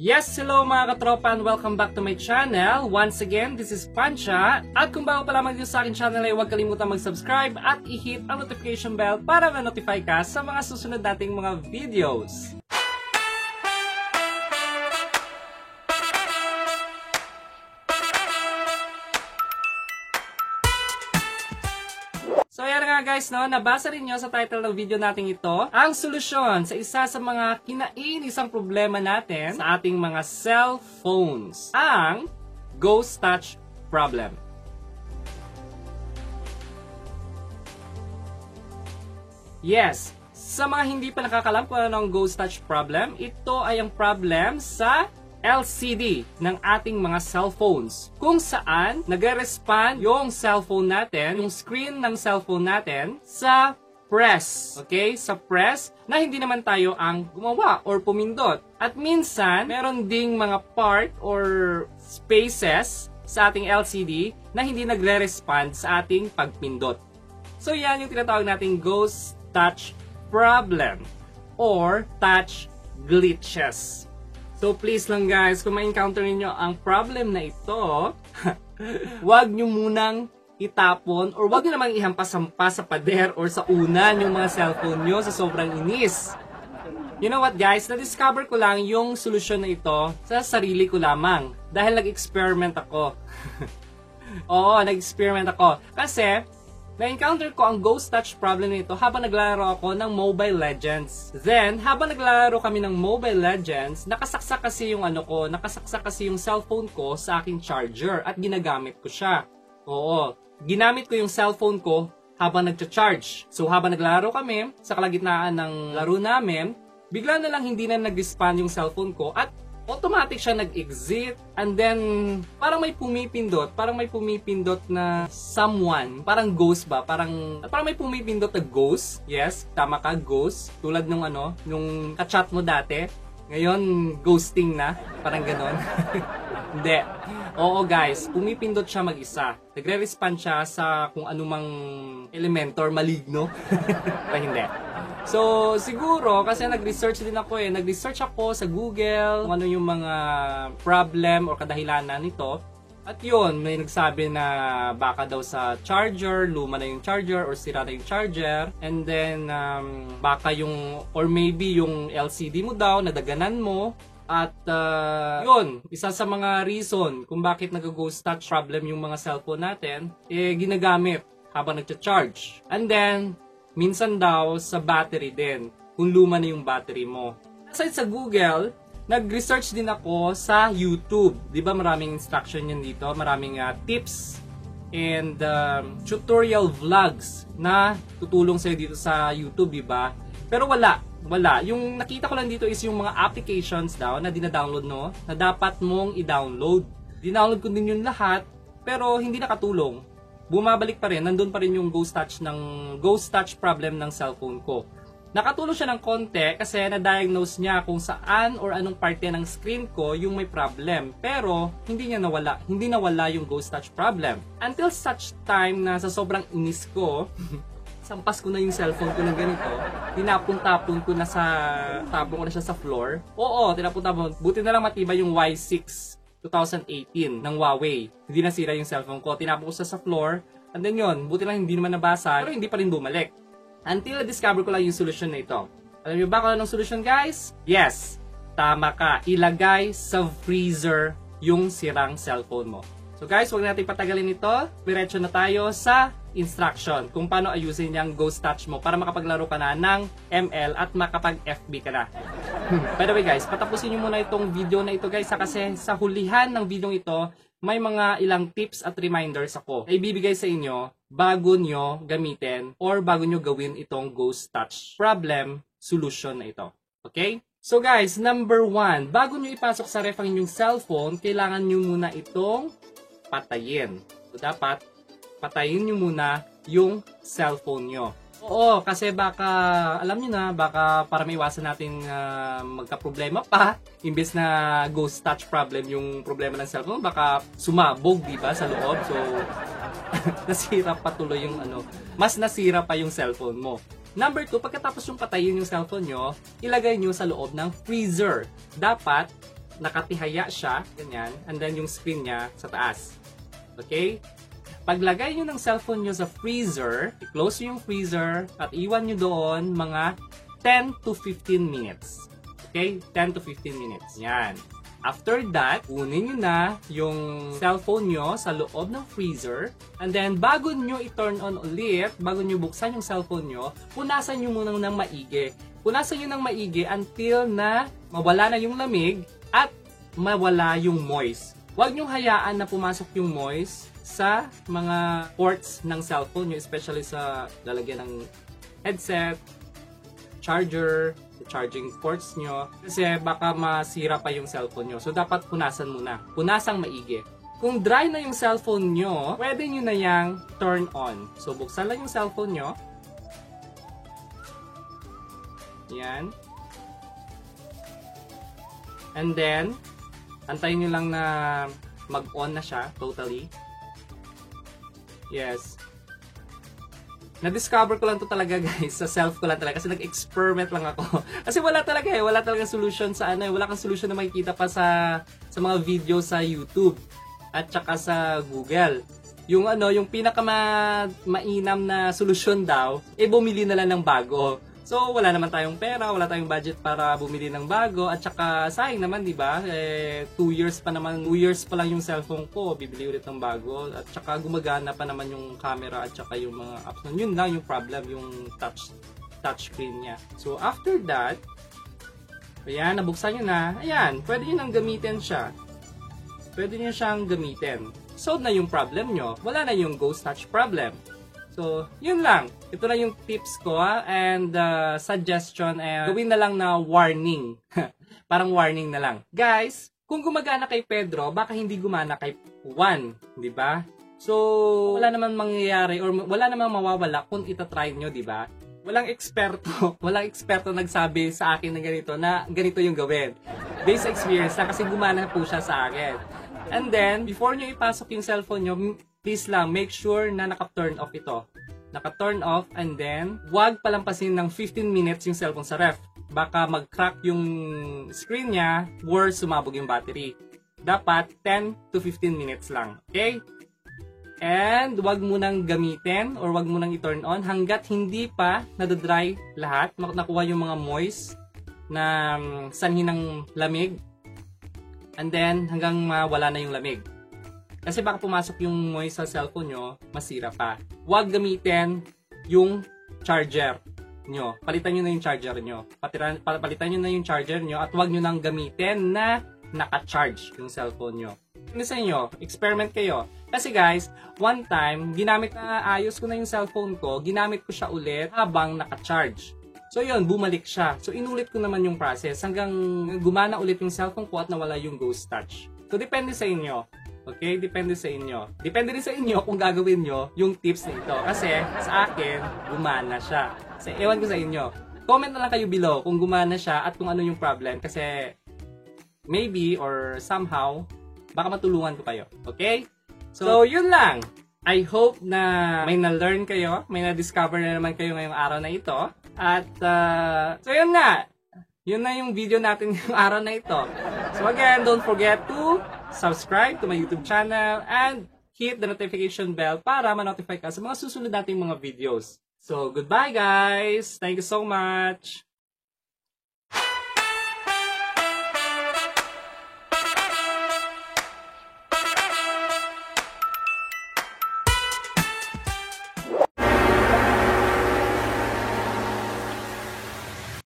Yes, hello mga katropa and welcome back to my channel. Once again, this is Pancha. At kung bago pa lamang dito sa akin channel ay huwag kalimutan mag-subscribe at i-hit ang notification bell para ma-notify ka sa mga susunod nating mga videos. So ayan nga guys, no, nabasa rin nyo sa title ng video natin ito ang solusyon sa isa sa mga kinainisang problema natin sa ating mga cellphones, ang Ghost Touch problem. Yes, sa mga hindi pa nakakalam kung ano ang Ghost Touch problem, ito ay ang problem sa LCD ng ating mga cellphones, kung saan nagre-respond yung cellphone natin, yung screen ng cellphone natin sa press, okay? Sa press na hindi naman tayo ang gumawa or pumindot. At minsan, meron ding mga part or spaces sa ating LCD na hindi nagre-respond sa ating pagpindot. So yan yung tinatawag nating Ghost Touch problem or touch glitches. So please lang guys, kung ma-encounter niyo ang problem na ito, wag nyo munang itapon or wag nyo namang ihampas-hampas sa pader or sa unan yung mga cellphone nyo sa sobrang inis. You know what guys, na-discover ko lang yung solusyon na ito sa sarili ko lamang dahil nag-experiment ako. Oo, nag-experiment ako. Kasi, na-encounter ko ang Ghost Touch problem nito habang naglalaro ako ng Mobile Legends. Then, habang naglalaro kami ng Mobile Legends, nakasaksak kasi yung cellphone ko sa aking charger at ginagamit ko siya. Oo, ginamit ko yung cellphone ko habang nagcha-charge. So, habang naglalaro kami, sa kalagitnaan ng laro namin, bigla na lang hindi na nag-respond yung cellphone ko at automatic siya nag-exit and then parang may pumipindot na someone, parang ghost ba? Parang may pumipindot na ghost. Yes, tama ka, ghost. Tulad nung nung ka-chat mo dati. Ngayon, ghosting na. Parang ganon. Hindi. Oo guys, pumipindot siya mag-isa. Nagre-respond siya sa kung anumang elementor maligno. Pa hindi. So, siguro, kasi nag-research din ako Nag-research ako sa Google kung ano yung mga problem or kadahilanan nito. At yun, may nagsabi na baka daw sa charger, luma na yung charger or sira na yung charger. And then, baka or maybe yung LCD mo daw, nadaganan mo. At yun, isa sa mga reason kung bakit nag-ghost touch problem yung mga cellphone natin, ginagamit habang nagcha-charge. And then, minsan daw sa battery din, kung luma na yung battery mo. Aside sa Google, nag-research din ako sa YouTube. Di ba maraming instruction yan dito, maraming tips and tutorial vlogs na tutulong sa'yo dito sa YouTube, di ba? Pero wala. Yung nakita ko lang dito is yung mga applications daw na dina-download na dapat mong i-download. Dinownload ko din yun lahat, pero hindi nakatulong. Bumabalik pa rin, nandun pa rin yung Ghost Touch problem ng cellphone ko. Nakatulong siya ng konti kasi na-diagnose niya kung saan or anong parte ng screen ko yung may problem. Pero hindi nawala yung Ghost Touch problem. Until such time na sa sobrang inis ko, sampas ko na yung cellphone ko ng ganito, tinapon ko na siya sa floor. Oo, tinapon. Buti na lang matibay yung Y6 2018 ng Huawei. Hindi nasira yung cellphone ko. Tinapon ko sa floor. And then yun, buti lang hindi naman nabasa. Pero hindi pa rin bumalik. Until na-discover ko lang yung solution na ito. Alam niyo ba kung anong solution guys? Yes, tama ka. Ilagay sa freezer yung sirang cellphone mo. So guys, huwag natin patagalin ito. Diretso na tayo sa instruction kung paano ayusin yung Ghost Touch mo para makapaglaro ka na ng ML at makapag-FB ka na. By the way guys, patapusin nyo muna itong video na ito guys kasi sa hulihan ng video ito, may mga ilang tips at reminders ako na ibibigay sa inyo bago nyo gamitin or bago nyo gawin itong Ghost Touch problem solution na ito. Okay? So guys, number 1, bago nyo ipasok sa ref ang inyong cellphone, kailangan nyo muna itong patayin. So dapat patayin nyo muna yung cellphone nyo. Oo, kasi baka, alam nyo na, baka para maiwasan natin magka-problema pa, imbes na Ghost Touch problem yung problema ng cellphone, baka sumabog, diba, sa loob. So, nasira pa tuloy yung mas nasira pa yung cellphone mo. Number 2, pagkatapos yung patayin yung cellphone nyo, ilagay nyo sa loob ng freezer. Dapat, nakatihaya siya, ganyan, and then yung screen niya sa taas. Okay? Paglagay nyo ng cellphone nyo sa freezer, i-close nyo yung freezer at iwan nyo doon mga 10 to 15 minutes. Okay? 10 to 15 minutes. Yan. After that, kunin nyo na yung cellphone nyo sa loob ng freezer. And then, bago nyo i-turn on ulit, bago nyo buksan yung cellphone nyo, punasan nyo muna ng maigi. Punasan nyo ng maigi until na mawala na yung lamig at mawala yung moist. Huwag nyo hayaan na pumasok yung moist sa mga ports ng cellphone nyo, especially sa lalagyan ng headset, charger, charging ports nyo, kasi baka masira pa yung cellphone nyo. So, dapat punasan muna. Punasang maigi. Kung dry na yung cellphone nyo, pwede nyo na yang turn on. So, buksan lang yung cellphone nyo. Yan. And then, antayin nyo lang na mag-on na siya totally. Yes. Na-discover ko lang to talaga, guys, sa self ko lang talaga kasi nag-experiment lang ako. Kasi wala talagang solution sa wala kang solution na makikita pa sa mga video sa YouTube at saka sa Google. Yung yung mainam na solusyon daw, bumili na lang ng bago. So, wala naman tayong pera, wala tayong budget para bumili ng bago at saka sayang naman, 'di ba? 2 years pa lang yung cellphone ko, bibili ulit ng bago at saka gumagana pa naman yung camera at saka yung mga apps. Yun lang yung problem, yung touchscreen niya. So, after that, ayan, nabuksan nyo na. Ayan, pwede nyo nang gamitin siya. Pwede nyo siyang gamitin. Solve na yung problem nyo. Wala na yung ghost touch problem. So, yun lang. Ito na yung tips ko and suggestion. Gawin na lang na warning. Parang warning na lang. Guys, kung gumagana kay Pedro, baka hindi gumana kay Juan. Di ba? So, wala naman mangyayari or wala naman mawawala kung itatry nyo, di ba? Walang eksperto nagsabi sa akin na ganito yung gawin. Based experience na kasi gumana po siya sa akin. And then, before nyo ipasok yung cellphone nyo, please lang, make sure na naka-turn off ito. Naka-turn off and then, huwag palampasin ng 15 minutes yung cellphone sa ref. Baka mag-crack yung screen niya or sumabog yung battery. Dapat 10 to 15 minutes lang. Okay? And huwag mo nang gamitin or huwag mo nang i-turn on hanggat hindi pa nadadry lahat. Nakuha yung mga moist na sanhi ng lamig. And then, hanggang mawala na yung lamig. Kasi baka pumasok yung moist sa cellphone nyo, masira pa. Huwag gamitin yung charger nyo. Palitan nyo na yung charger nyo. Palitan nyo na yung charger nyo at huwag nyo nang gamitin na naka-charge yung cellphone nyo. Ano sa inyo? Experiment kayo. Kasi guys, one time, ayos ko na yung cellphone ko, ginamit ko siya ulit habang naka-charge. So yun, bumalik siya. So inulit ko naman yung process hanggang gumana ulit yung cellphone ko at nawala yung ghost touch. So depende sa inyo. Okay? Depende sa inyo. Depende rin sa inyo kung gagawin nyo yung tips na ito. Kasi sa akin, gumana siya. Kasi ewan ko sa inyo. Comment na lang kayo below kung gumana siya at kung ano yung problem. Kasi maybe or somehow, baka matulungan ko kayo. Okay? So yun lang. I hope na may na-learn kayo. May na-discover na naman kayo ngayong araw na ito. At so yun nga. Yun na yung video natin ngayong araw na ito. So again, don't forget to subscribe to my YouTube channel and hit the notification bell para ma-notify ka sa mga susunod nating mga videos. So, goodbye guys! Thank you so much!